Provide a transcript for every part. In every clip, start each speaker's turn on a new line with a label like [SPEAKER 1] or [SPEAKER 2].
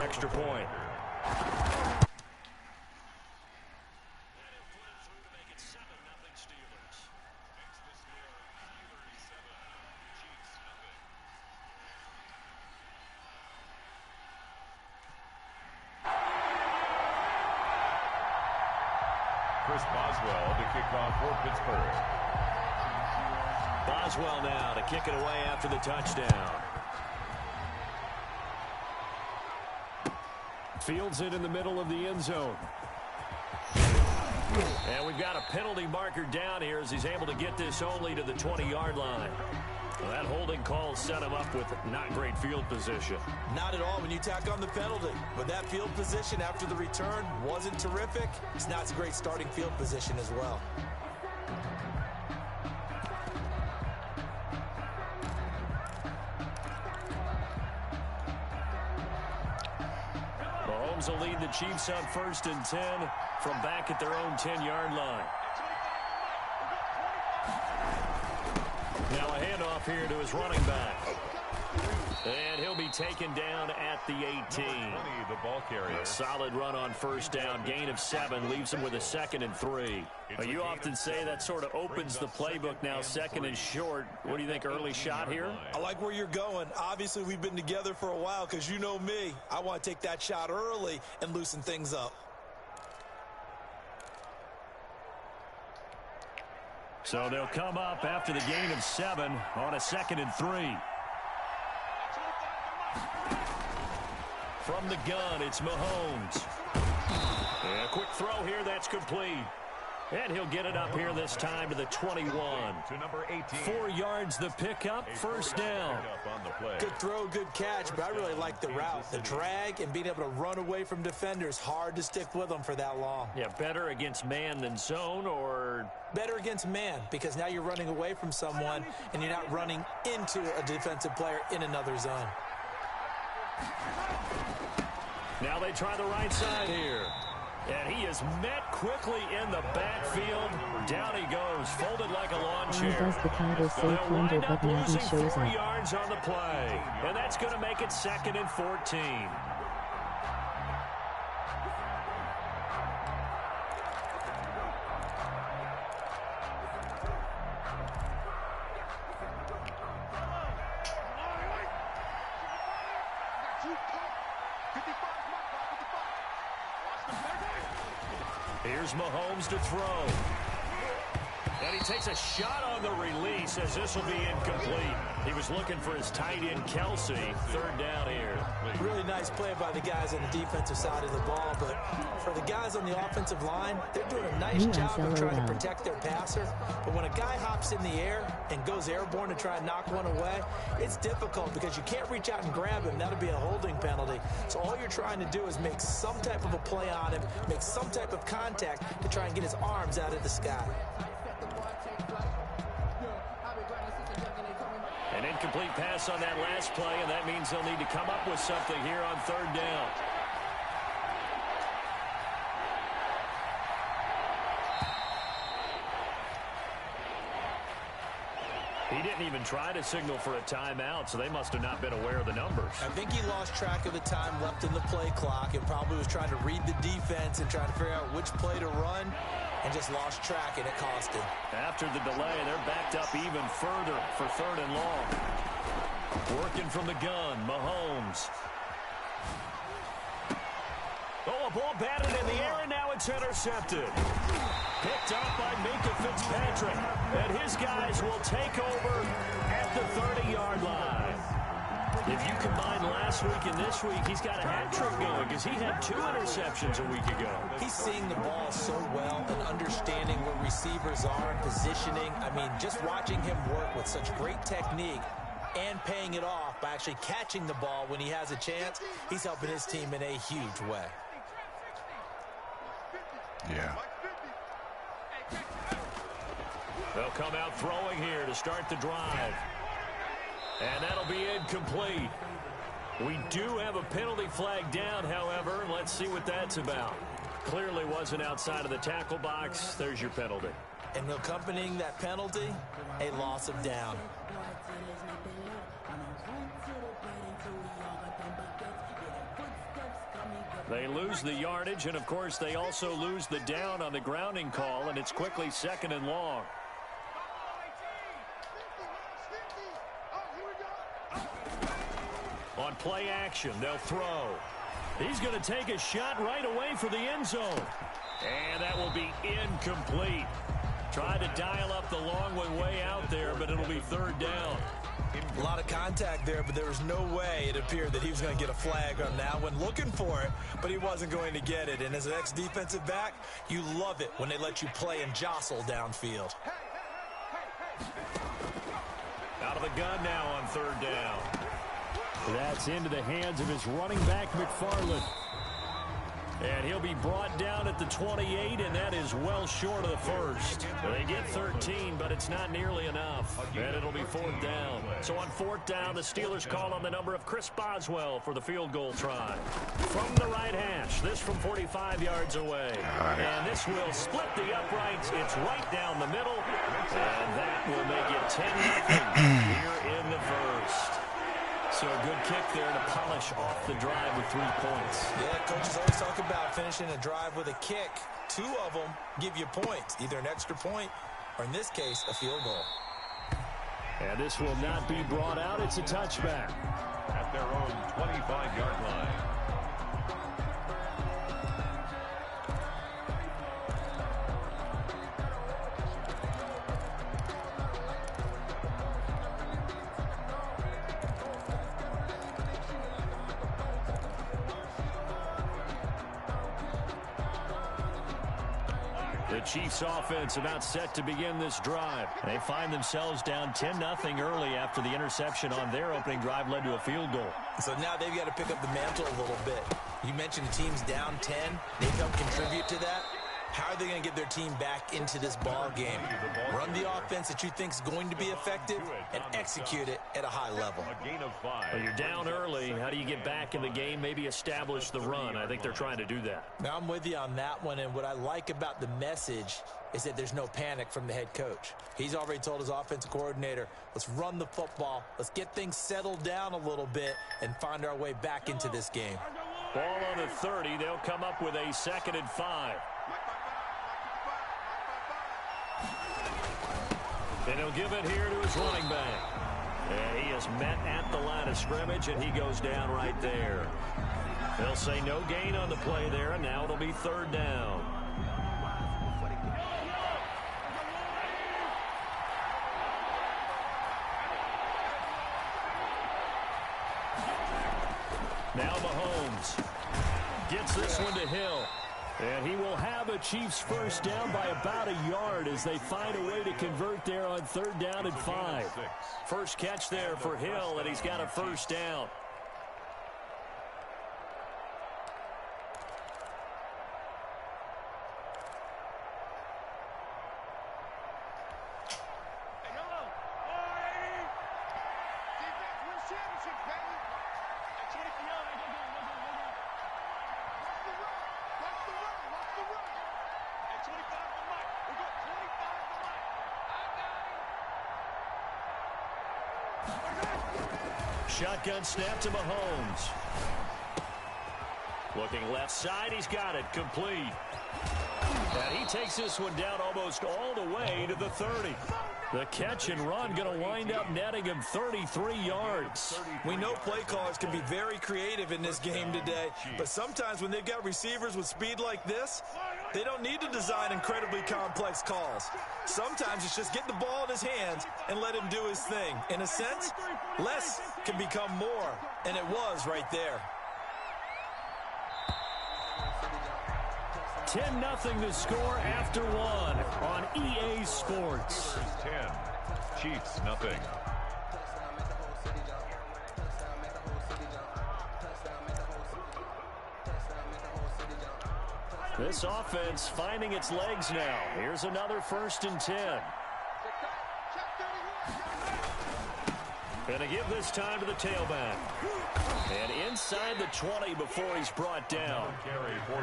[SPEAKER 1] extra point.
[SPEAKER 2] Boswell to kick off for Pittsburgh.
[SPEAKER 1] Boswell now to kick it away after the touchdown. Fields it in the middle of the end zone. And we've got a penalty marker down here as he's able to get this only to the 20-yard line. Well, that holding call set him up with not great field position.
[SPEAKER 3] Not at all when you tack on the penalty. But that field position after the return wasn't terrific. It's not a great starting field position as well.
[SPEAKER 1] Mahomes will lead the Chiefs on 1st and 10 from back at their own 10-yard line. Now a handoff here to his running back. And he'll be taken down at the 18.
[SPEAKER 2] 20, the ball carrier.
[SPEAKER 1] A solid run on 1st down. Gain of 7 leaves him with a 2nd and 3. You often say that sort of opens the playbook now, 2nd and short. What do you think, early shot here?
[SPEAKER 3] I like where you're going. Obviously, we've been together for a while because you know me. I want to take that shot early and loosen things up.
[SPEAKER 1] So they'll come up after the gain of 7 on a 2nd and 3. From the gun, it's Mahomes. And a quick throw here, that's complete. And he'll get it up here this time to the 21.
[SPEAKER 2] To number 18.
[SPEAKER 1] 4 yards the pickup, 1st down.
[SPEAKER 3] Good throw, good catch, but I really like the route. The drag and being able to run away from defenders. Hard to stick with them for that long.
[SPEAKER 1] Yeah, better against man than zone, or?
[SPEAKER 3] Better against man, because now you're running away from someone and you're not running into a defensive player in another zone.
[SPEAKER 1] Now they try the right side here. And he is met quickly in the backfield. Down he goes, folded like a lawn chair.
[SPEAKER 4] Does the Plunder say Plunder but now he shows
[SPEAKER 1] 4
[SPEAKER 4] up?
[SPEAKER 1] yards on the play. And that's going to make it 2nd and 14. Here's Mahomes to throw. And he takes a shot on the release as this will be incomplete. He was looking for his tight end, Kelsey. 3rd down here.
[SPEAKER 3] Really nice play by the guys on the defensive side of the ball, but for the guys on the offensive line, they're doing a nice job of trying to protect their passer. But when a guy hops in the air and goes airborne to try and knock one away, it's difficult because you can't reach out and grab him. That'll be a holding penalty. So all you're trying to do is make some type of a play on him, make some type of contact to try and get his arms out of the sky.
[SPEAKER 1] An incomplete pass on that last play, and that means they'll need to come up with something here on 3rd down. He didn't even try to signal for a timeout, so they must have not been aware of the numbers.
[SPEAKER 3] I think he lost track of the time left in the play clock and probably was trying to read the defense and trying to figure out which play to run and just lost track, and it cost him.
[SPEAKER 1] After the delay, they're backed up even further for 3rd and long. Working from the gun, Mahomes. Oh, a ball batted in the air, and now it's intercepted. Picked up by Minka Fitzpatrick. And his guys will take over at the 30-yard line. If you combine last week and this week, he's got a hat trick going because he had 2 interceptions a week ago.
[SPEAKER 3] He's seeing the ball so well and understanding where receivers are and positioning. I mean, just watching him work with such great technique and paying it off by actually catching the ball when he has a chance, he's helping his team in a huge way.
[SPEAKER 5] Yeah.
[SPEAKER 1] They'll come out throwing here to start the drive. And that'll be incomplete. We do have a penalty flag down, however, and let's see what that's about. Clearly wasn't outside of the tackle box. There's your penalty.
[SPEAKER 3] And accompanying that penalty, a loss of down.
[SPEAKER 1] They lose the yardage, and, of course, they also lose the down on the grounding call, and it's quickly 2nd and long. On play action, they'll throw. He's going to take a shot right away for the end zone. And that will be incomplete. Tried to dial up the long way out there, but it'll be 3rd down.
[SPEAKER 3] A lot of contact there, but there was no way it appeared that he was going to get a flag on that one. Looking for it, but he wasn't going to get it. And as an ex-defensive back, you love it when they let you play and jostle downfield.
[SPEAKER 1] Out of the gun now on 3rd down. That's into the hands of his running back, McFarland. And he'll be brought down at the 28, and that is well short of the first. They get 13, but it's not nearly enough. And it'll be 4th down. So on 4th down, the Steelers call on the number of Chris Boswell for the field goal try. From the right hash, this from 45 yards away. And this will split the uprights. It's right down the middle. And that will make it 10-0 here in the first. So a good kick there to polish off the drive with 3 points.
[SPEAKER 3] Yeah, coaches always talk about finishing a drive with a kick. 2 of them give you points, either an extra point or, in this case, a field goal.
[SPEAKER 1] And this will not be brought out. It's a touchback.
[SPEAKER 2] At their own 25-yard line.
[SPEAKER 1] The Chiefs offense about set to begin this drive. They find themselves down 10-0 early after the interception on their opening drive led to a field goal.
[SPEAKER 3] So now they've got to pick up the mantle a little bit. You mentioned the team's down 10. They help contribute to that. How are they going to get their team back into this ball game? Run the offense that you think is going to be effective and execute it at a high level.
[SPEAKER 1] Well, you're down early. How do you get back in the game? Maybe establish the run. I think they're trying to do that.
[SPEAKER 3] Now, I'm with you on that one, and what I like about the message is that there's no panic from the head coach. He's already told his offensive coordinator, let's run the football, let's get things settled down a little bit and find our way back into this game.
[SPEAKER 1] Ball on the 30. They'll come up with a 2nd and 5. And he'll give it here to his running back. And he is met at the line of scrimmage, and he goes down right there. They'll say no gain on the play there, and now it'll be 3rd down. Now Mahomes gets this one to Hill. And he will have a Chiefs first down by about a yard as they find a way to convert there on 3rd down and 5. First catch there for Hill, and he's got a first down. Shotgun snap to Mahomes. Looking left side, he's got it, complete. And he takes this one down almost all the way to the 30. The catch and run going to wind up netting him 33 yards.
[SPEAKER 3] We know play callers can be very creative in this game today, but sometimes when they've got receivers with speed like this, they don't need to design incredibly complex calls. Sometimes it's just get the ball in his hands and let him do his thing. In a sense, less can become more, and it was right there.
[SPEAKER 1] 10-0 to score after one on EA Sports.
[SPEAKER 2] 10, Chiefs nothing.
[SPEAKER 1] This offense finding its legs now. Here's another 1st and 10. Going to give this time to the tailback. And inside the 20 before he's brought down.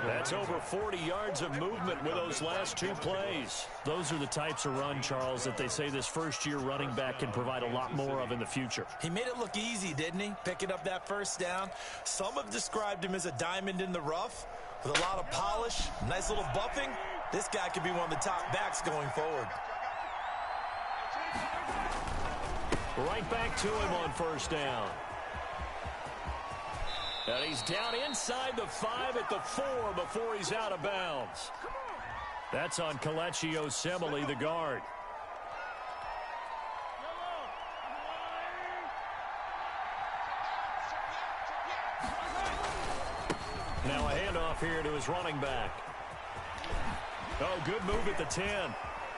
[SPEAKER 1] That's over 40 yards of movement with those last two plays. Those are the types of run, Charles, that they say this first-year running back can provide a lot more of in the future.
[SPEAKER 3] He made it look easy, didn't he? Picking up that first down. Some have described him as a diamond in the rough with a lot of polish, nice little buffing. This guy could be one of the top backs going forward.
[SPEAKER 1] Right back to him on first down. And he's down inside the 5 at the 4 before he's out of bounds. That's on Kelechi Osemele, the guard. Now a handoff here to his running back. Oh, good move at the 10.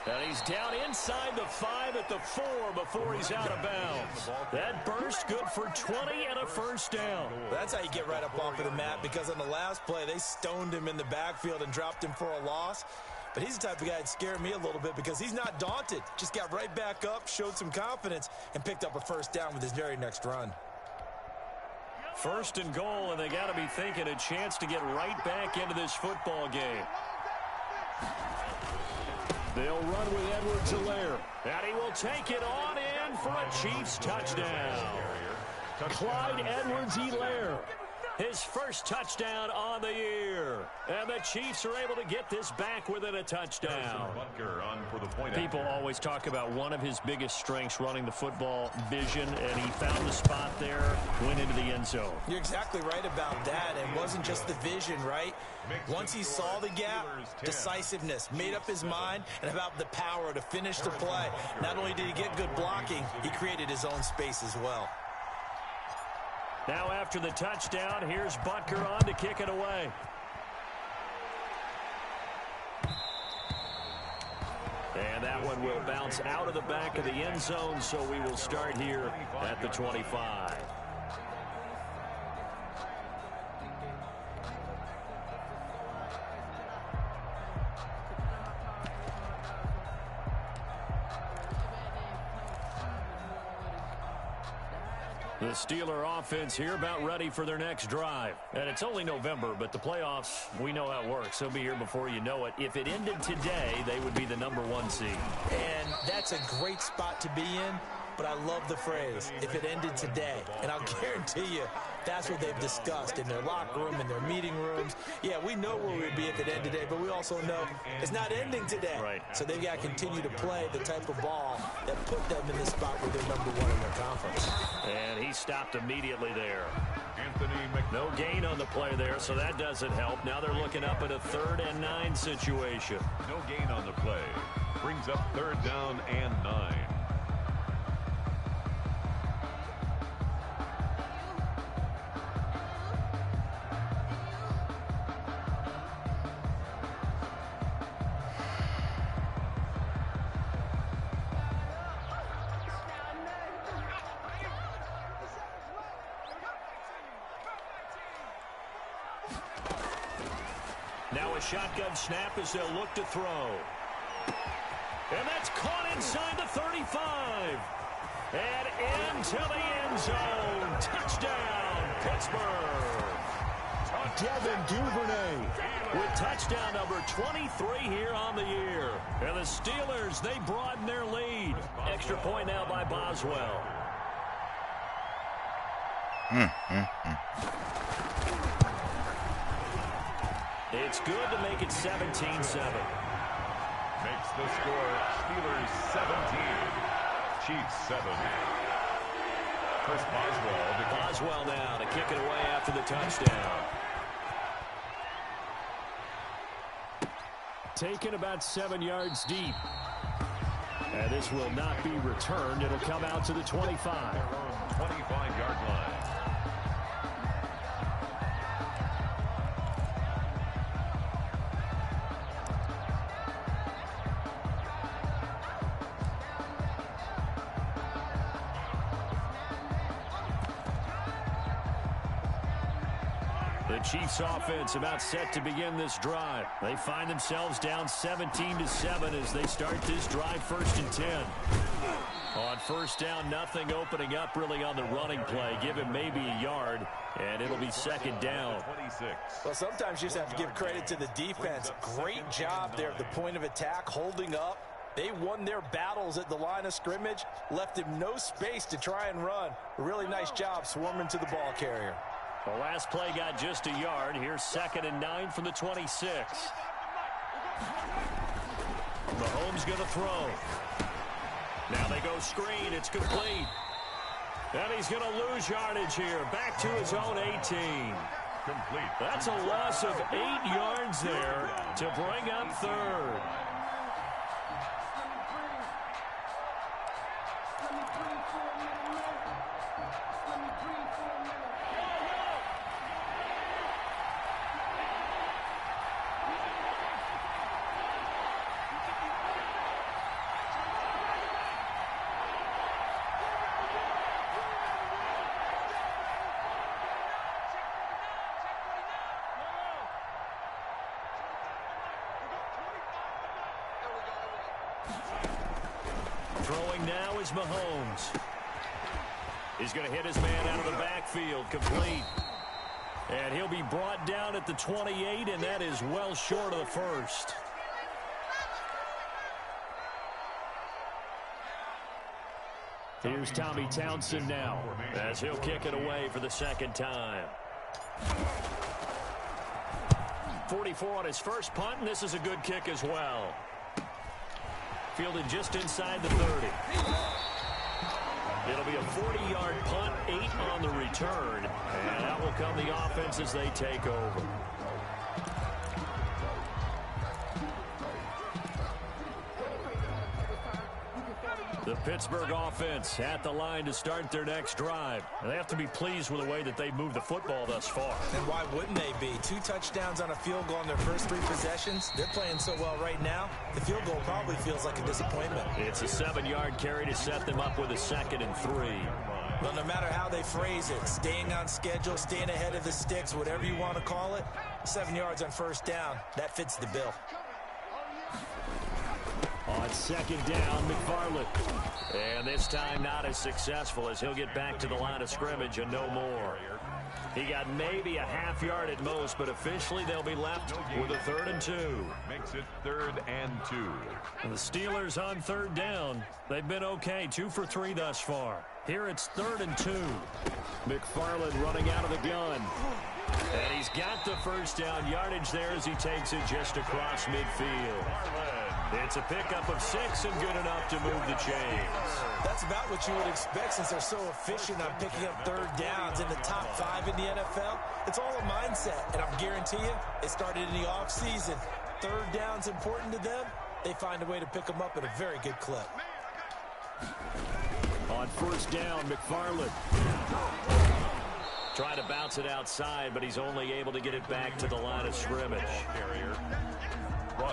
[SPEAKER 1] And he's down inside the 5 at the 4 before he's out of bounds. That burst good for 20 and a first down.
[SPEAKER 3] That's how you get right up off of the mat, because on the last play, they stoned him in the backfield and dropped him for a loss. But he's the type of guy that scared me a little bit because he's not daunted. Just got right back up, showed some confidence, and picked up a first down with his very next run.
[SPEAKER 1] First and goal, and they got to be thinking a chance to get right back into this football game. They'll run with Edwards-Helaire, and he will take it on in for a Chiefs touchdown. Clyde Edwards-Helaire, his first touchdown on the year. And the Chiefs are able to get this back within a touchdown. People always talk about one of his biggest strengths running the football, vision, and he found the spot there, went into the end zone.
[SPEAKER 3] You're exactly right about that. It wasn't just the vision, right? Once he saw the gap, decisiveness, made up his mind, and about the power to finish the play. Not only did he get good blocking, he created his own space as well.
[SPEAKER 1] Now after the touchdown, here's Butker on to kick it away. And that one will bounce out of the back of the end zone, so we will start here at the 25. The Steeler offense here about ready for their next drive. And it's only November, but the playoffs, we know how it works. They'll be here before you know it. If it ended today, they would be the #1 seed.
[SPEAKER 3] And that's a great spot to be in, but I love the phrase, if it ended today. And I'll guarantee you, that's what they've discussed in their locker room, in their meeting rooms. Yeah, we know where we'd be if it ended today, but we also know it's not ending today.
[SPEAKER 1] Right.
[SPEAKER 3] So they've got to continue to play the type of ball that put them in the spot where they're #1 in their conference.
[SPEAKER 1] And he stopped immediately there. No gain on the play there, so that doesn't help. Now they're looking up at a 3rd and 9 situation.
[SPEAKER 2] No gain on the play. Brings up 3rd down and 9.
[SPEAKER 1] Now a shotgun snap as they'll look to throw. And that's caught inside the 35. And into the end zone. Touchdown, Pittsburgh. Devin Duvernay with touchdown number 23 here on the year. And the Steelers, they broaden their lead. Extra point now by Boswell. It's good to make it 17-7.
[SPEAKER 2] Makes the score Steelers 17, Chiefs 7. Chris
[SPEAKER 1] Boswell now to kick it away after the touchdown. Taken about 7 yards deep. And this will not be returned. It'll come out to the 25.
[SPEAKER 2] Their own 25-yard line.
[SPEAKER 1] The Chiefs offense about set to begin this drive. They find themselves down 17-7 as they start this drive 1st and 10. On first down, nothing opening up really on the running play. Give him maybe a yard, and it'll be second down.
[SPEAKER 2] 26.
[SPEAKER 3] Well, sometimes you just have to give credit to the defense. Great job there at the point of attack, holding up. They won their battles at the line of scrimmage, left him no space to try and run. A really nice job swarming to the ball carrier.
[SPEAKER 1] The last play got just a yard. Here's 2nd and 9 from the 26. Mahomes going to throw. Now they go screen. It's complete. And he's going to lose yardage here. Back to his own 18.
[SPEAKER 2] Complete.
[SPEAKER 1] That's a loss of 8 yards there to bring up third. Throwing now is Mahomes. He's going to hit his man out of the backfield, complete. And he'll be brought down at the 28, and that is well short of the first. Here's Tommy Townsend now, as he'll kick it away for the second time. 44 on his first punt, and this is a good kick as well. Fielded just inside the 30. It'll be a 40-yard punt, 8 on the return. And out will come the offense as they take over. The Pittsburgh offense at the line to start their next drive. And they have to be pleased with the way that they've moved the football thus far.
[SPEAKER 3] And why wouldn't they be? 2 touchdowns on a field goal in their first 3 possessions. They're playing so well right now, the field goal probably feels like a disappointment.
[SPEAKER 1] It's a 7-yard carry to set them up with a 2nd and 3.
[SPEAKER 3] Well, no matter how they phrase it, staying on schedule, staying ahead of the sticks, whatever you want to call it, 7 yards on first down, that fits the bill.
[SPEAKER 1] On 2nd down, McFarland. And this time not as successful as he'll get back to the line of scrimmage and no more. He got maybe a half yard at most, but officially they'll be left with a 3rd and 2.
[SPEAKER 2] Makes it 3rd and 2.
[SPEAKER 1] And the Steelers on 3rd down. They've been okay, 2 for 3 thus far. Here it's 3rd and 2. McFarland running out of the gun. And he's got the first down yardage there as he takes it just across midfield. It's a pickup of 6 and good enough to move the chains.
[SPEAKER 3] That's about what you would expect since they're so efficient on picking up 3rd downs in the top 5 in the NFL. It's all a mindset, and I guarantee you, it started in the offseason. 3rd down's important to them. They find a way to pick them up at a very good clip.
[SPEAKER 1] On first down, McFarland. Trying to bounce it outside, but he's only able to get it back to the line of scrimmage.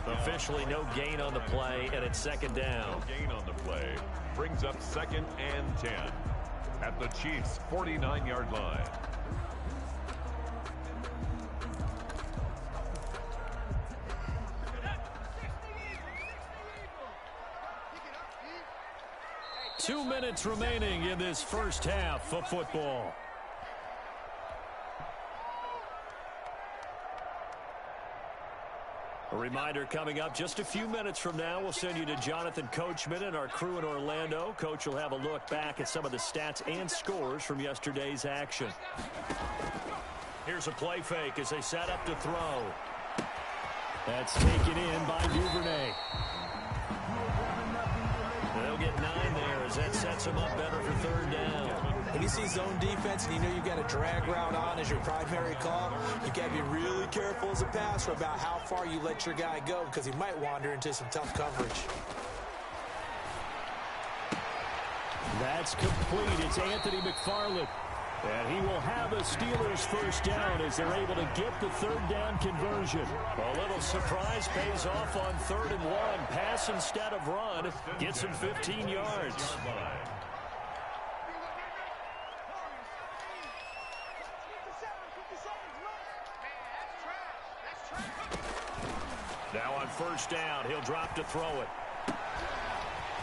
[SPEAKER 1] Officially no gain on the play, and it's 2nd down.
[SPEAKER 2] No gain on the play. Brings up 2nd and 10 at the Chiefs' 49-yard line.
[SPEAKER 1] Two minutes remaining in this first half of football. A reminder coming up just a few minutes from now, we'll send you to Jonathan Coachman and our crew in Orlando. Coach will have a look back at some of the stats and scores from yesterday's action. Here's a play fake as they set up to throw. That's taken in by Duvernay. They'll get 9 there as that sets them up better for 3rd down.
[SPEAKER 3] When you see zone defense and you know you've got a drag route on as your primary call, you've got to be really careful as a passer about how far you let your guy go because he might wander into some tough coverage.
[SPEAKER 1] That's complete. It's Anthony McFarland. And he will have a Steelers first down as they're able to get the 3rd down conversion. A little surprise pays off on 3rd and 1. Pass instead of run. Gets him 15 yards. Now on first down, he'll drop to throw it.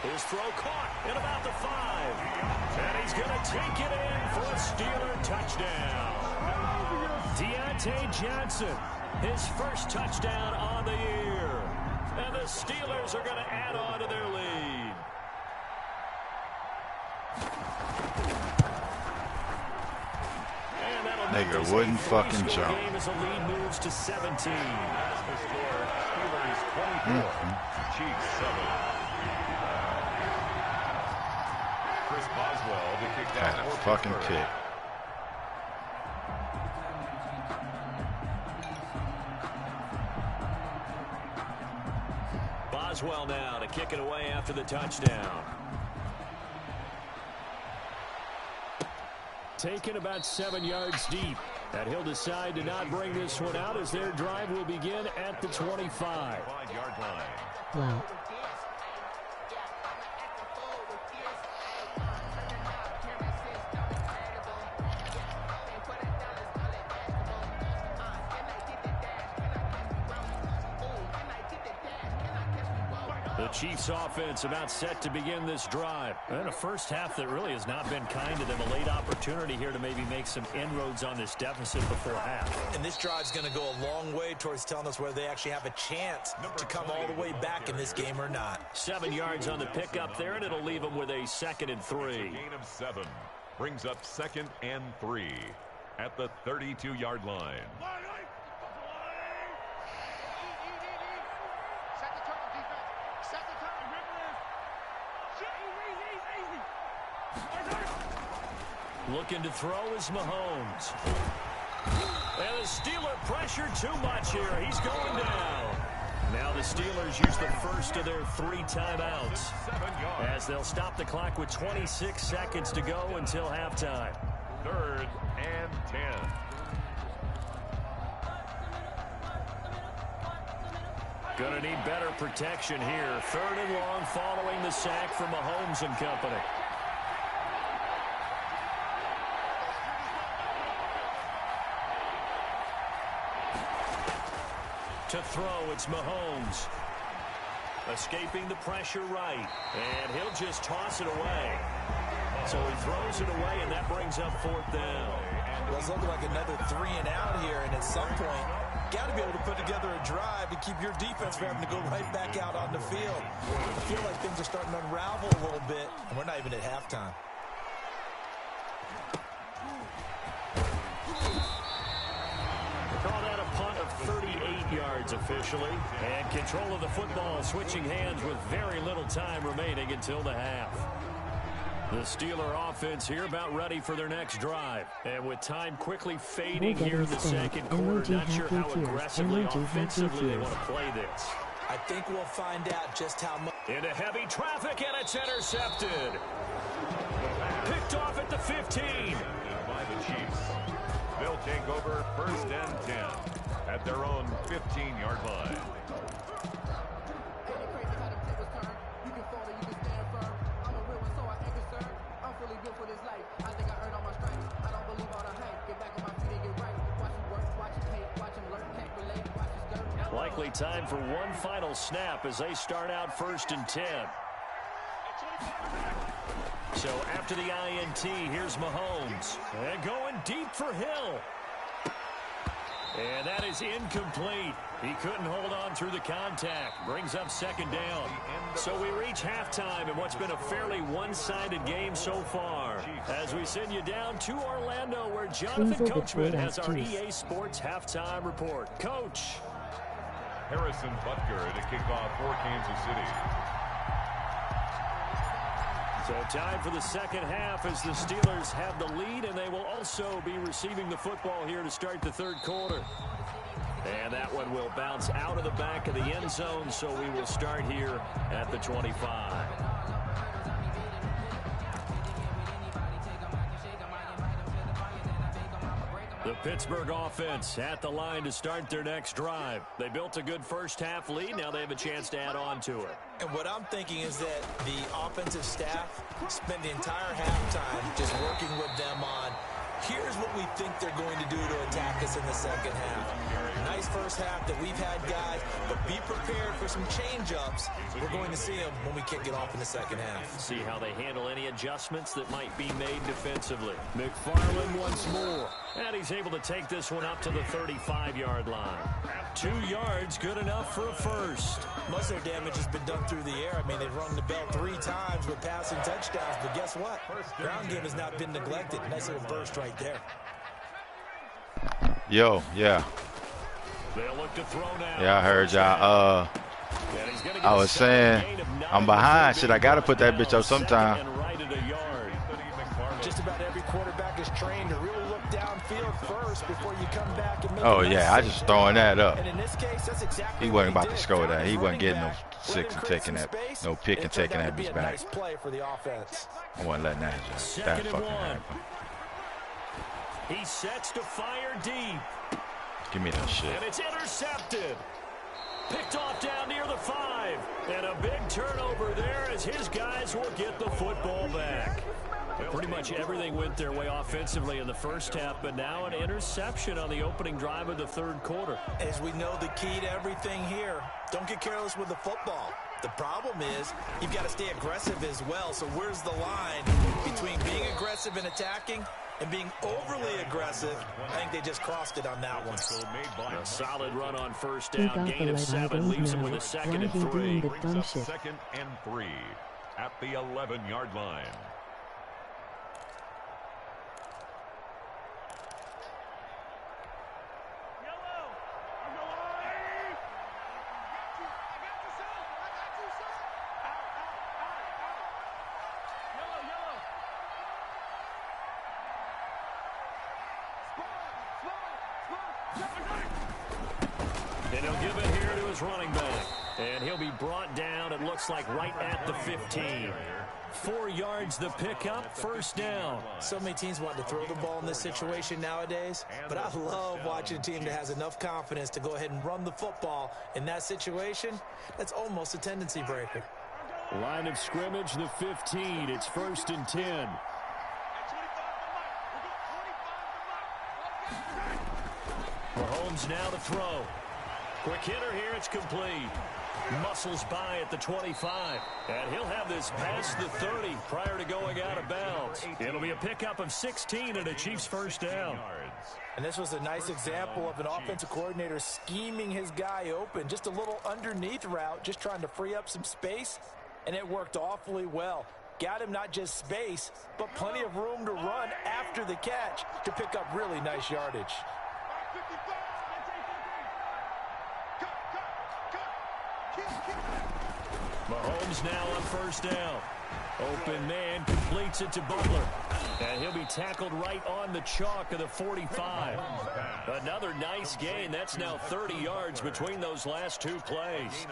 [SPEAKER 1] His throw caught at about the 5. And he's going to take it in for a Steeler touchdown. Deontay Johnson, his first touchdown on the year. And the Steelers are going to add on to their lead.
[SPEAKER 5] Nigga wouldn't fucking jump.
[SPEAKER 1] Game as the lead moves to 17.
[SPEAKER 2] Steelers 24, Chiefs 7. Chris Boswell to kick that
[SPEAKER 5] Had a fucking pick.
[SPEAKER 1] Boswell now to kick it away after the touchdown. Taken about 7 yards deep. And he'll decide to not bring this one out as their drive will begin at the 25.
[SPEAKER 2] 5-yard line.
[SPEAKER 4] Wow.
[SPEAKER 1] The Chiefs offense about set to begin this drive. And a first half that really has not been kind to them. A late opportunity here to maybe make some inroads on this deficit before half.
[SPEAKER 3] And this drive's going to go a long way towards telling us whether they actually have a chance to come all the way back in this game or not.
[SPEAKER 1] 7 yards on the pickup there, and it'll leave them with a 2nd and 3.
[SPEAKER 2] Gain of 7 brings up 2nd and 3 at the 32-yard line.
[SPEAKER 1] Looking to throw is Mahomes. And the Steeler pressure too much here. He's going down. Now the Steelers use the first of their 3 timeouts as they'll stop the clock with 26 seconds to go until halftime.
[SPEAKER 2] 3rd and 10.
[SPEAKER 1] Gonna need better protection here. 3rd and long following the sack from Mahomes and company. To throw, it's Mahomes. Escaping the pressure right. And he'll just toss it away. So he throws it away, and that brings up 4th down.
[SPEAKER 3] Well, it's looking like another 3 and out here, and at some point, got to be able to put together a drive to keep your defense from having to go right back out on the field. I feel like things are starting to unravel a little bit, and we're not even at halftime.
[SPEAKER 1] Call that a punt of 38 yards officially. And control of the football switching hands with very little time remaining until the half. The Steeler offense here about ready for their next drive. And with time quickly fading here in the second quarter, not sure how aggressively offensively they want to play this.
[SPEAKER 3] I think we'll find out just how much.
[SPEAKER 1] Into heavy traffic, and it's intercepted. Picked off at the 15.
[SPEAKER 2] By the Chiefs. They'll take over 1st and 10 at their own 15-yard line.
[SPEAKER 1] Likely time for one final snap as they start out 1st and 10. So after the INT, here's Mahomes. And going deep for Hill. And that is incomplete. He couldn't hold on through the contact. Brings up 2nd down. So we reach halftime in what's been a fairly one-sided game so far. As we send you down to Orlando, where Jonathan Coachman has our EA Sports halftime report. Coach.
[SPEAKER 2] Harrison Butker to kick off for Kansas City.
[SPEAKER 1] So time for the second half as the Steelers have the lead, and they will also be receiving the football here to start the 3rd quarter. And that one will bounce out of the back of the end zone, so we will start here at the 25. The Pittsburgh offense at the line to start their next drive. They built a good first half lead. Now they have a chance to add on to it.
[SPEAKER 3] And what I'm thinking is that the offensive staff spend the entire halftime just working with them on, here's what we think they're going to do to attack us in the second half. Nice first first half that we've had, guys, but be prepared for some change-ups. We're going to see them when we kick it off in the second half.
[SPEAKER 1] See how they handle any adjustments that might be made defensively. McFarland once more. And he's able to take this one up to the 35-yard line. 2 yards, good enough for a first.
[SPEAKER 3] Most of their damage has been done through the air. I mean, they've rung the bell 3 times with passing touchdowns, but guess what? Ground game has not been neglected. Nice little burst right there.
[SPEAKER 5] Yo, yeah.
[SPEAKER 1] They'll look to throw now.
[SPEAKER 5] Yeah, I heard y'all. I was saying, I'm behind. Shit, I got to put that bitch up sometime.
[SPEAKER 3] Just about every quarterback is trained to really look downfield first before you come back and make
[SPEAKER 5] Oh, yeah, I just throwing that up.
[SPEAKER 3] And in this case, that's exactly
[SPEAKER 5] he wasn't about to score that. He wasn't getting no 6 and taking that, no pick and taking that bitch back.
[SPEAKER 3] Nice play for the offense.
[SPEAKER 5] I wasn't letting that fucking happen.
[SPEAKER 1] He sets to fire deep.
[SPEAKER 5] Give me that shit.
[SPEAKER 1] And it's intercepted. Picked off down near the 5. And a big turnover there as his guys will get the football back. Pretty much everything went their way offensively in the first half, but now an interception on the opening drive of the third quarter.
[SPEAKER 3] As we know, the key to everything here, don't get careless with the football. The problem is you've got to stay aggressive as well. So where's the line between being aggressive and attacking and being overly aggressive? I think they just crossed it on that one.
[SPEAKER 1] A solid run on first down, gain of 7, leaves them with a 2nd and 3.
[SPEAKER 2] Brings up 2nd and 3 at the 11-yard line.
[SPEAKER 1] And he'll give it here to his running back. And he'll be brought down, it looks like, right at the 15. 4 yards the pickup, first down.
[SPEAKER 3] So many teams want to throw the ball in this situation nowadays, but I love watching a team that has enough confidence to go ahead and run the football. In that situation, that's almost a tendency breaker.
[SPEAKER 1] Line of scrimmage, the 15. It's 1st and 10. Mahomes now to throw. Quick hitter here, it's complete. Muscles by at the 25. And he'll have this past the 30 prior to going out of bounds. It'll be a pickup of 16 and a Chiefs first down.
[SPEAKER 3] And this was a nice example of an offensive coordinator scheming his guy open. Just a little underneath route, just trying to free up some space. And it worked awfully well. Got him not just space, but plenty of room to run after the catch to pick up really nice yardage.
[SPEAKER 1] Mahomes now on first down. Open man completes it to Butler. And he'll be tackled right on the chalk of the 45. Another nice gain. That's now 30 yards between those last 2 plays.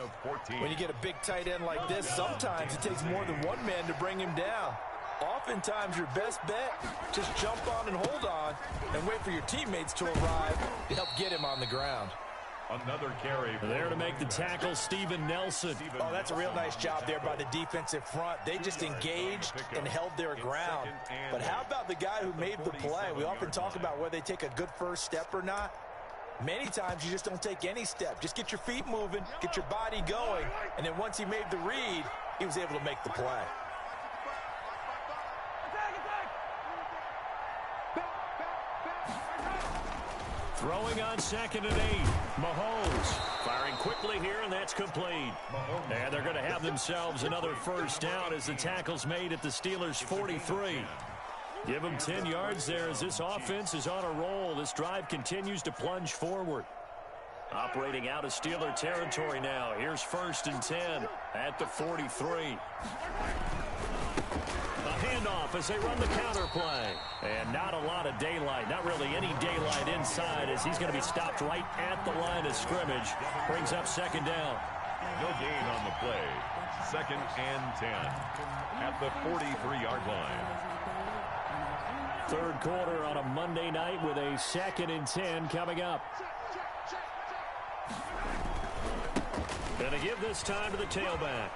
[SPEAKER 3] When you get a big tight end like this, sometimes it takes more than one man to bring him down. Oftentimes, your best bet, just jump on and hold on and wait for your teammates to arrive to help get him on the ground.
[SPEAKER 2] Another carry.
[SPEAKER 1] There to make the tackle, Steven Nelson.
[SPEAKER 3] Oh, that's a real nice job there by the defensive front. They just engaged and held their ground. But how about the guy who made the play? We often talk about whether they take a good first step or not. Many times you just don't take any step. Just get your feet moving, get your body going, and then once he made the read, he was able to make the play.
[SPEAKER 1] Throwing on 2nd and 8. Mahomes firing quickly here, and that's complete. And they're going to have themselves another first down as the tackle's made at the Steelers' 43. Give them 10 yards there as this offense is on a roll. This drive continues to plunge forward. Operating out of Steeler territory now. Here's 1st and 10 at the 43. A handoff as they run the counter play. And not a lot of daylight. Not really any daylight inside as he's going to be stopped right at the line of scrimmage. Brings up 2nd down.
[SPEAKER 2] No gain on the play. 2nd and 10 at the 43-yard line.
[SPEAKER 1] Third quarter on a Monday night with a 2nd and 10 coming up. Going to give this time to the tailback.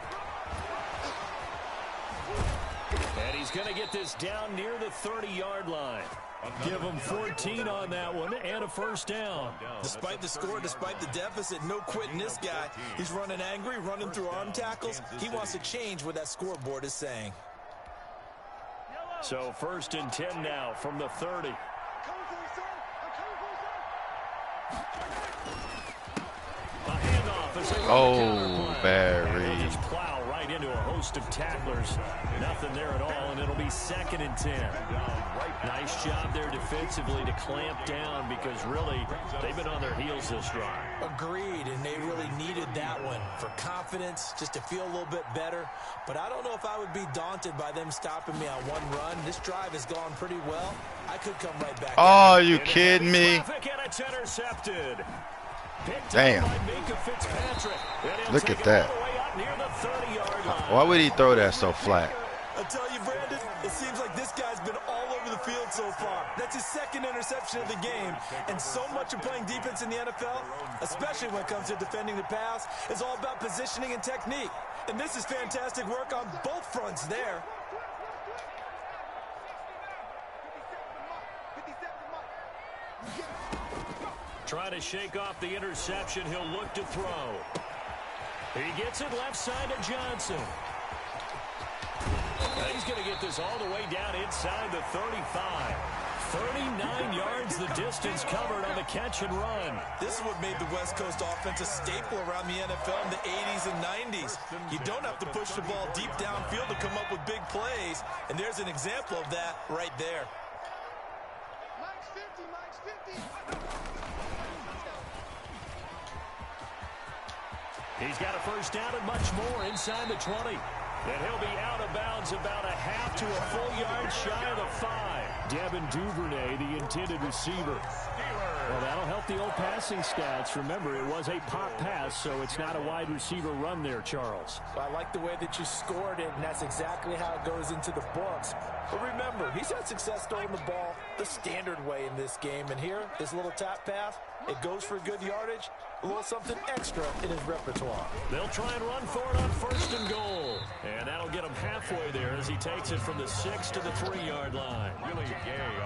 [SPEAKER 1] And he's going to get this down near the 30-yard line. Give him 14 on that one and a first down.
[SPEAKER 3] Despite the score, despite the deficit, no quitting this guy. He's running angry, running through arm tackles. He wants to change what that scoreboard is saying.
[SPEAKER 1] So 1st and 10 now from the 30.
[SPEAKER 5] Oh, bad read.
[SPEAKER 1] Just plow right into a host of tacklers. Nothing there at all, and it'll be 2nd and 10. Nice job there defensively to clamp down because really they've been on their heels this drive.
[SPEAKER 3] Agreed, and they really needed that one for confidence, just to feel a little bit better. But I don't know if I would be daunted by them stopping me on one run. This drive has gone pretty well. I could come right back.
[SPEAKER 5] Oh, you kidding me?
[SPEAKER 1] And it's intercepted.
[SPEAKER 5] Damn. Look at that. Why would he throw that so flat?
[SPEAKER 3] I tell you, Brandon, it seems like this guy's been all over the field so far. That's his 2nd interception of the game. And so much of playing defense in the NFL, especially when it comes to defending the pass, is all about positioning and technique. And this is fantastic work on both fronts there.
[SPEAKER 1] Trying to shake off the interception. He'll look to throw. He gets it left side to Johnson. He's going to get this all the way down inside the 35. 39 yards the distance covered on the catch and run.
[SPEAKER 3] This is what made the West Coast offense a staple around the NFL in the 80s and 90s. You don't have to push the ball deep downfield to come up with big plays, and there's an example of that right there.
[SPEAKER 1] He's got a first down and much more inside the 20. And he'll be out of bounds about a half to a full yard shy of the 5. Devin Duvernay, the intended receiver. Well, that'll help the old passing stats. Remember, it was a pop pass, so it's not a wide receiver run there, Charles.
[SPEAKER 3] Well, I like the way that you scored it, and that's exactly how it goes into the books. But remember, he's had success throwing the ball the standard way in this game. And here, this little tap pass, it goes for good yardage, a little something extra in his repertoire.
[SPEAKER 1] They'll try and run for it on 1st and goal. And that'll get him halfway there as he takes it from the 6 to the 3-yard line.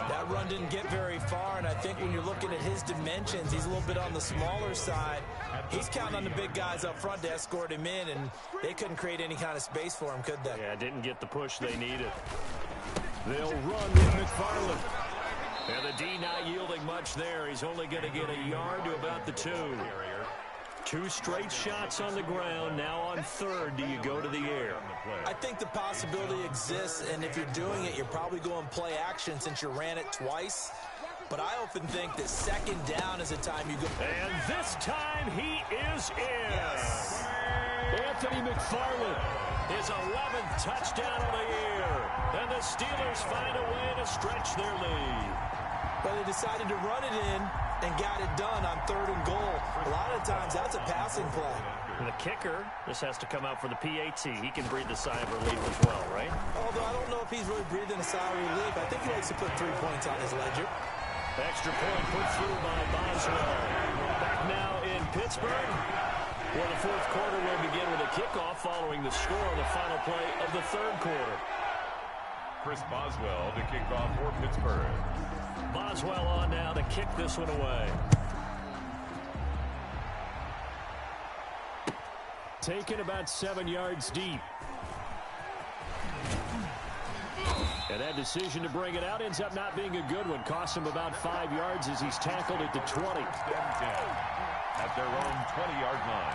[SPEAKER 3] That run didn't get very far, and I think when you're looking at his dimensions, he's a little bit on the smaller side. He's counting on the big guys up front to escort him in, and they couldn't create any kind of space for him, could they?
[SPEAKER 1] Yeah, didn't get the push they needed. They'll run with McFarland. And the D not yielding much there. He's only going to get a yard to about the 2. 2 straight shots on the ground. Now on 3rd, do you go to the air?
[SPEAKER 3] I think the possibility exists, and if you're doing it, you're probably going play action since you ran it twice. But I often think that 2nd down is a time you go.
[SPEAKER 1] And this time he is in. Yes. Anthony McFarland, his 11th touchdown of the year. And the Steelers find a way to stretch their lead.
[SPEAKER 3] But they decided to run it in and got it done on 3rd and goal. A lot of times that's a passing play.
[SPEAKER 1] The kicker, this has to come out for the PAT. He can breathe the sigh of relief as well, right?
[SPEAKER 3] Although I don't know if he's really breathing a sigh of relief. I think he likes to put 3 points on his ledger.
[SPEAKER 1] Extra point put through by Boswell. Back now in Pittsburgh, where the 4th quarter will begin with a kickoff following the score on the final play of the 3rd quarter.
[SPEAKER 2] Chris Boswell to kick off for Pittsburgh.
[SPEAKER 1] Boswell on now to kick this one away. Taken about 7 yards deep. And that decision to bring it out ends up not being a good one. Costs him about 5 yards as he's tackled at the 20.
[SPEAKER 2] At their own 20-yard line.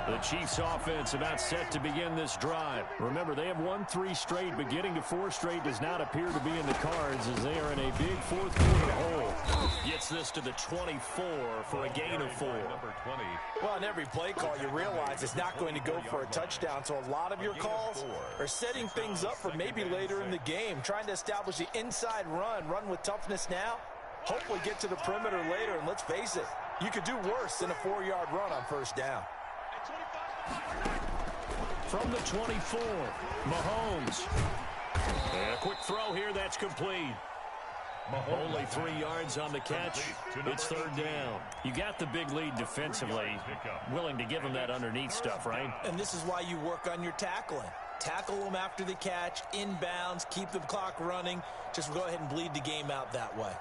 [SPEAKER 1] The Chiefs offense about set to begin this drive. Remember, they have won 3 straight, but getting to 4 straight does not appear to be in the cards as they are in a big 4th quarter hole. Gets this to the 24 for a gain of 4.
[SPEAKER 2] Number 20.
[SPEAKER 3] Well, in every play call, you realize it's not going to go for a touchdown, so a lot of your calls are setting things up for maybe later in the game, trying to establish the inside run with toughness now, hopefully get to the perimeter later, and let's face it, you could do worse than a 4-yard run on 1st down.
[SPEAKER 1] From the 24, Mahomes. And a quick throw here that's complete. Only 3 yards on the catch. It's third down. You got the big lead defensively. Willing to give them that underneath stuff, right?
[SPEAKER 3] And this is why you work on your tackling. Tackle them after the catch, inbounds, keep the clock running. Just go ahead and bleed the game out that way.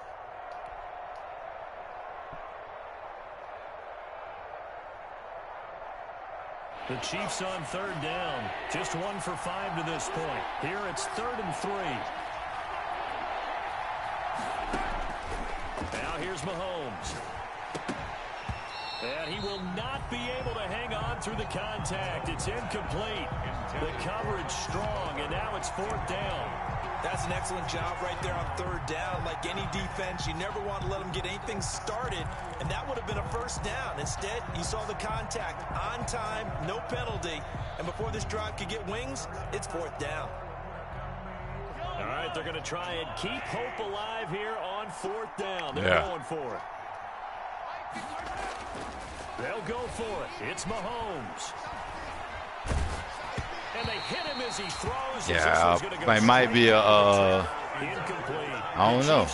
[SPEAKER 1] The Chiefs on third down. Just 1 for 5 to this point. Here it's 3rd and 3. Now here's Mahomes. And he will not be able to hang on through the contact. It's incomplete. The coverage strong, and now it's 4th down.
[SPEAKER 3] That's an excellent job right there on third down. Like any defense, you never want to let them get anything started, and that would have been a first down. Instead, you saw the contact on time, no penalty, and before this drive could get wings, it's 4th down.
[SPEAKER 1] All right, they're going to try and keep hope alive here on 4th down. They're going for it. They'll go for it. It's Mahomes. And they hit him as he throws.
[SPEAKER 5] Yeah, it might be a, I don't know.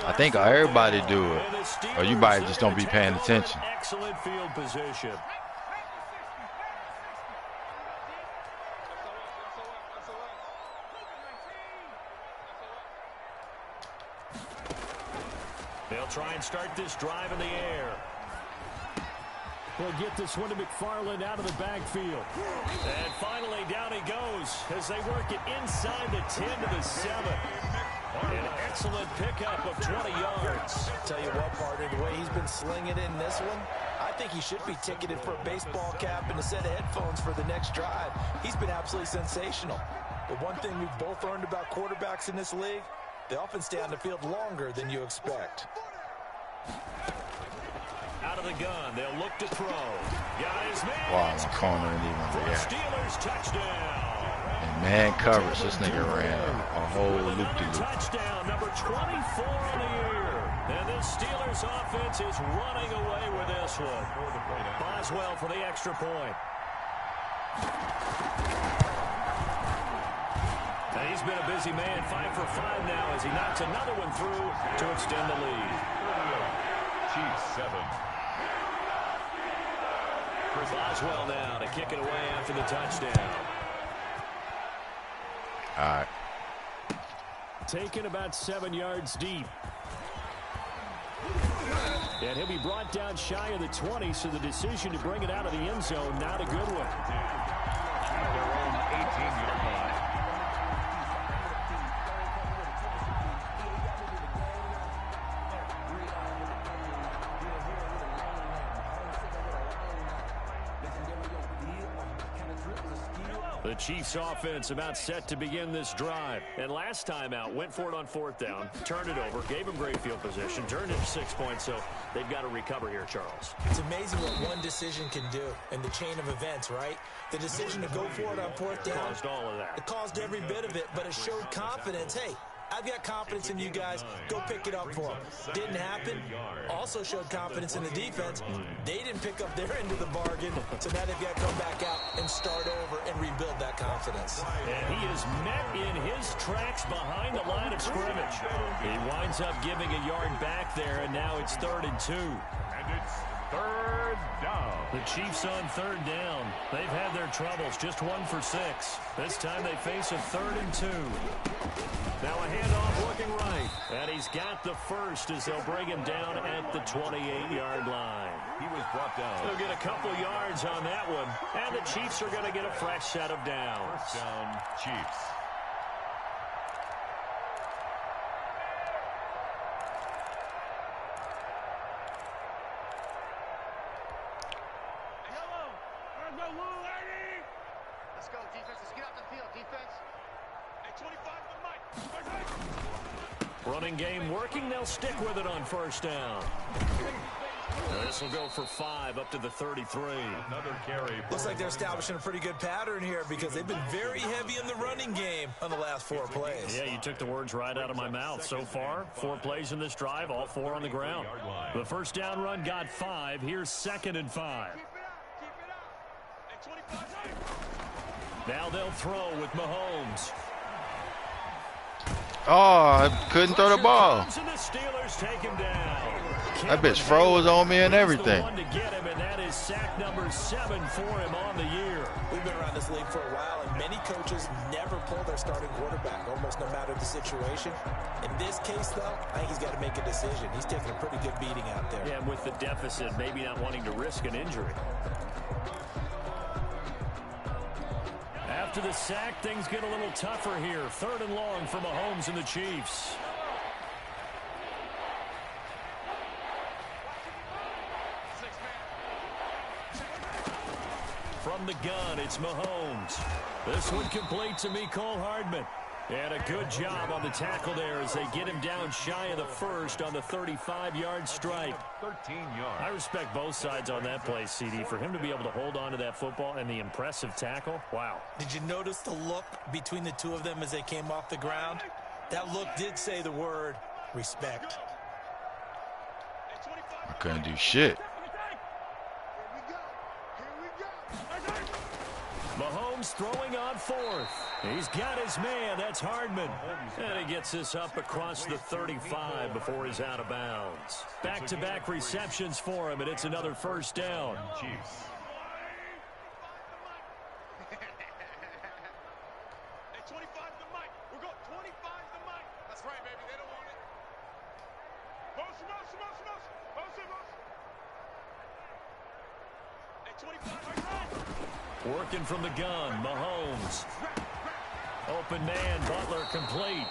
[SPEAKER 5] I think everybody do it. Or you might just don't be paying attention.
[SPEAKER 1] Excellent field position. They'll try and start this drive in the air. They'll get this one to McFarland out of the backfield. And finally, down he goes as they work it inside the 10 to the 7. An excellent pickup of 20 yards.
[SPEAKER 3] Tell you what, partner, the way he's been slinging it in this one, I think he should be ticketed for a baseball cap and a set of headphones for the next drive. He's been absolutely sensational. But one thing we've both learned about quarterbacks in this league, they often stay on the field longer than you expect.
[SPEAKER 1] Out of the gun, they'll look to throw. Got his man.
[SPEAKER 5] Wow, my corner didn't even react.
[SPEAKER 1] Steelers touchdown.
[SPEAKER 5] And man coverage, this nigga ran a whole loop-de-loop.
[SPEAKER 1] Touchdown, number 24 on the year. And the Steelers offense is running away with this one. Boswell for the extra point. And he's been a busy man, 5 for 5 now as he knocks another one through to extend the lead.
[SPEAKER 2] Chiefs 7.
[SPEAKER 1] Boswell now to kick it away after the touchdown.
[SPEAKER 5] All right.
[SPEAKER 1] Taken about 7 yards deep. And he'll be brought down shy of the 20, so the decision to bring it out of the end zone, not a good one.
[SPEAKER 2] Their own 18-yard line.
[SPEAKER 1] The Chiefs offense about set to begin this drive. And last time out, went for it on 4th down, turned it over, gave him great field position, turned it 6 points, so they've got to recover here, Charles.
[SPEAKER 3] It's amazing what one decision can do in the chain of events, right? The decision to go for it on 4th down.
[SPEAKER 1] Caused all of that.
[SPEAKER 3] It caused every bit of it, but it showed confidence. Hey, I've got confidence in you guys. Go pick it up for them. Didn't happen. Also showed confidence in the defense. They didn't pick up their end of the bargain, so now they've got to come back out and start over and rebuild that confidence.
[SPEAKER 1] And he is met in his tracks behind the line of scrimmage. He winds up giving a yard back there, and now it's 3rd and 2.
[SPEAKER 2] And it's 3rd down.
[SPEAKER 1] The Chiefs on 3rd down. They've had their troubles, just 1 for 6. This time they face a 3rd and 2. Now a handoff looking right. And he's got the first as they'll bring him down at the 28-yard line.
[SPEAKER 2] He was brought down.
[SPEAKER 1] They'll get a couple yards on that one. And the Chiefs are going to get a fresh set of downs.
[SPEAKER 2] First down, Chiefs.
[SPEAKER 6] Let's go, defense. Let's get out the field, defense. Hey, 25 for Mike.
[SPEAKER 1] Running game working. They'll stick with it on 1st down. This will go for 5 up to the 33.
[SPEAKER 2] Another carry.
[SPEAKER 3] Looks like they're establishing a pretty good pattern here because they've been very heavy in the running game on the last 4 plays.
[SPEAKER 1] Yeah, you took the words right out of my mouth. So far, 4 plays in this drive, all 4 on the ground. The first down run got 5. Here's 2nd and 5. Now they'll throw with Mahomes.
[SPEAKER 5] Oh, I couldn't throw the ball.
[SPEAKER 1] And the Steelers take him down.
[SPEAKER 5] That bitch froze on me and everything.
[SPEAKER 1] One to get him, and that is sack number 7 for him on the year.
[SPEAKER 3] We've been around this league for a while, and many coaches never pull their starting quarterback, almost no matter the situation. In this case, though, I think he's got to make a decision. He's taking a pretty good beating out there.
[SPEAKER 1] Yeah, and with the deficit, maybe not wanting to risk an injury. After the sack, things get a little tougher here. 3rd and long for Mahomes and the Chiefs. From the gun, it's Mahomes. This one complete to Mecole Hardman. And a good job on the tackle there as they get him down shy of the first on the 35-yard strike.
[SPEAKER 2] 13 yards.
[SPEAKER 1] I respect both sides on that play, CD. For him to be able to hold on to that football and the impressive tackle, wow.
[SPEAKER 3] Did you notice the look between the two of them as they came off the ground? That look did say the word respect.
[SPEAKER 5] I couldn't do shit.
[SPEAKER 1] Mahomes throwing on 4th. He's got his man. That's Hardman. And he gets this up across the 35 before he's out of bounds. Back-to-back receptions for him, and it's another first down.
[SPEAKER 2] Chiefs.
[SPEAKER 6] Hey, 25 the mic. We're going 25 the mic. That's right, baby. They don't want it. Motion. Hey, 25 right.
[SPEAKER 1] Working from the gun, Mahomes. Open man, Butler complete.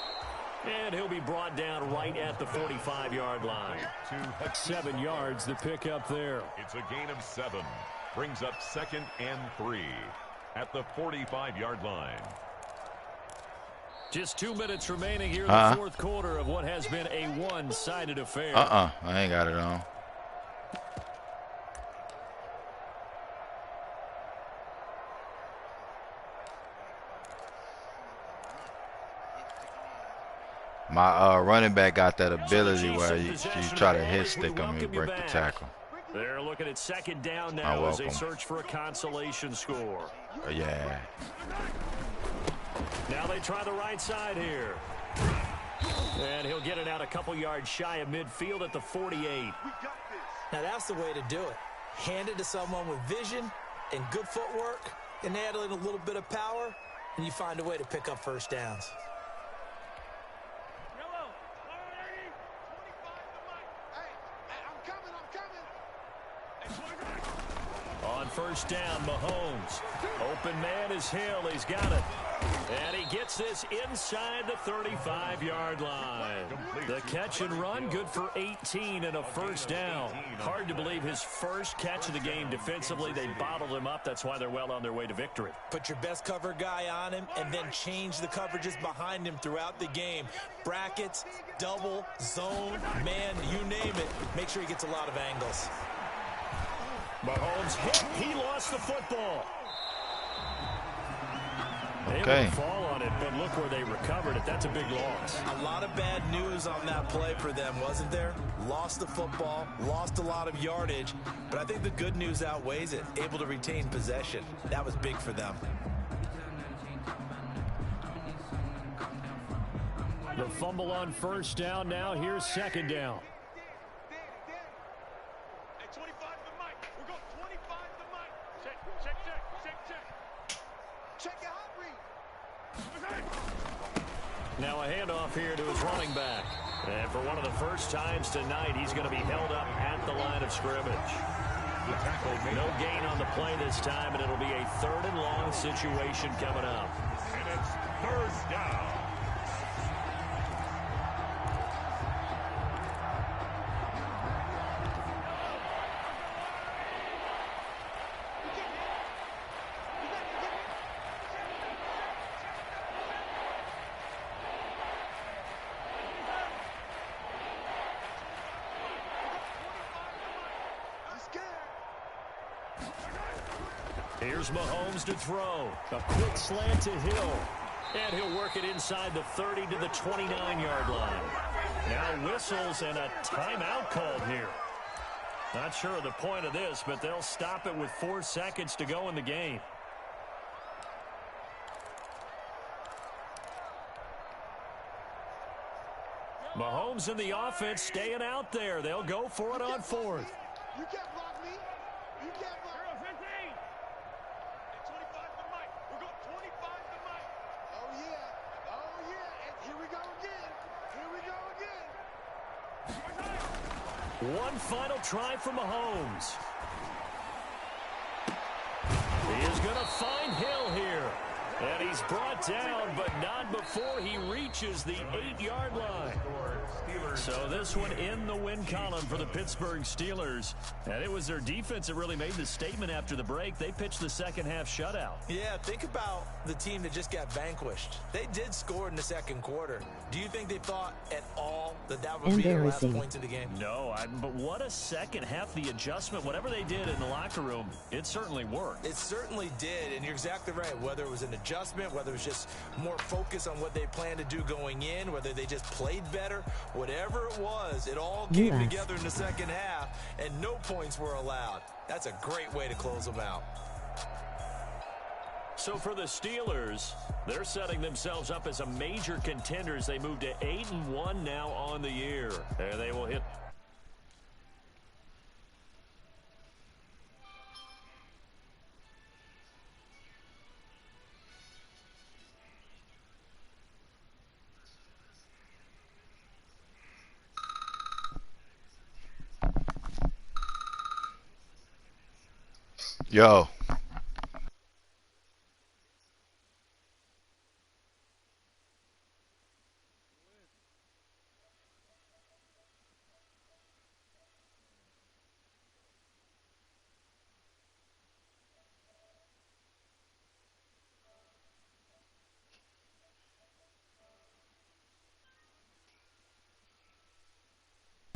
[SPEAKER 1] And he'll be brought down right at the 45-yard line. 7 yards the pick up there.
[SPEAKER 2] It's a gain of 7. Brings up 2nd and 3 at the 45-yard line.
[SPEAKER 1] Just 2 minutes remaining here in the 4th quarter of what has been a one-sided affair.
[SPEAKER 5] I ain't got it on. My running back got that ability where you try to hit stick him and break the tackle.
[SPEAKER 1] They're looking at 2nd down now as they search for a consolation score.
[SPEAKER 5] Yeah.
[SPEAKER 1] Now they try the right side here. And he'll get it out a couple yards shy of midfield at the 48.
[SPEAKER 3] Now that's the way to do it. Hand it to someone with vision and good footwork, and add in a little bit of power, and you find a way to pick up first downs.
[SPEAKER 1] On first down, Mahomes. Open man is Hill. He's got it. And he gets this inside the 35-yard line. The catch and run, good for 18 and a first down. Hard to believe his first catch of the game defensively. They bottled him up. That's why they're well on their way to victory.
[SPEAKER 3] Put your best cover guy on him and then change the coverages behind him throughout the game. Brackets, double, zone, man, you name it. Make sure he gets a lot of angles.
[SPEAKER 1] Mahomes hit. He lost the football. They
[SPEAKER 5] Okay.
[SPEAKER 1] would fall on it, but look where they recovered it. That's a big loss.
[SPEAKER 3] A lot of bad news on that play for them, wasn't there? Lost the football, lost a lot of yardage, but I think the good news outweighs it. Able to retain possession. That was big for them.
[SPEAKER 1] The fumble on first down. Now here's 2nd down. Now a handoff here to his running back. And for one of the first times tonight, he's going to be held up at the line of scrimmage. No gain on the play this time, and it'll be a 3rd and long situation coming up.
[SPEAKER 2] And it's 3rd down.
[SPEAKER 1] Here's Mahomes to throw. A quick slant to Hill. And he'll work it inside the 30 to the 29-yard line. Now whistles and a timeout called here. Not sure of the point of this, but they'll stop it with 4 seconds to go in the game. Mahomes and the offense staying out there. They'll go for it on fourth.
[SPEAKER 6] You can't block me. You can't block me. 15. And 25 to Mike. We're going 25 to Mike. Oh, yeah. Oh, yeah. And here we go again. Here we go again.
[SPEAKER 1] One final try for Mahomes. He is going to find Hill here. And he's brought down, but not before he reaches the 8-yard line. So this one in the win column for the Pittsburgh Steelers. And it was their defense that really made the statement after the break. They pitched the second half shutout.
[SPEAKER 3] Yeah, think about the team that just got vanquished. They did score in the second quarter. Do you think they thought at all that that would be their last points of the game?
[SPEAKER 1] No, but what a second half. The adjustment, whatever they did in the locker room, it certainly worked.
[SPEAKER 3] It certainly did, and you're exactly right. Whether it was an adjustment, whether it was just more focus on what they planned to do going in, whether they just played better, whatever it was, it all came together in the second half, and no points were allowed. That's a great way to close them out.
[SPEAKER 1] So for the Steelers, they're setting themselves up as a major contender as they move to 8-1 now on the year. There they will hit.
[SPEAKER 5] Yo.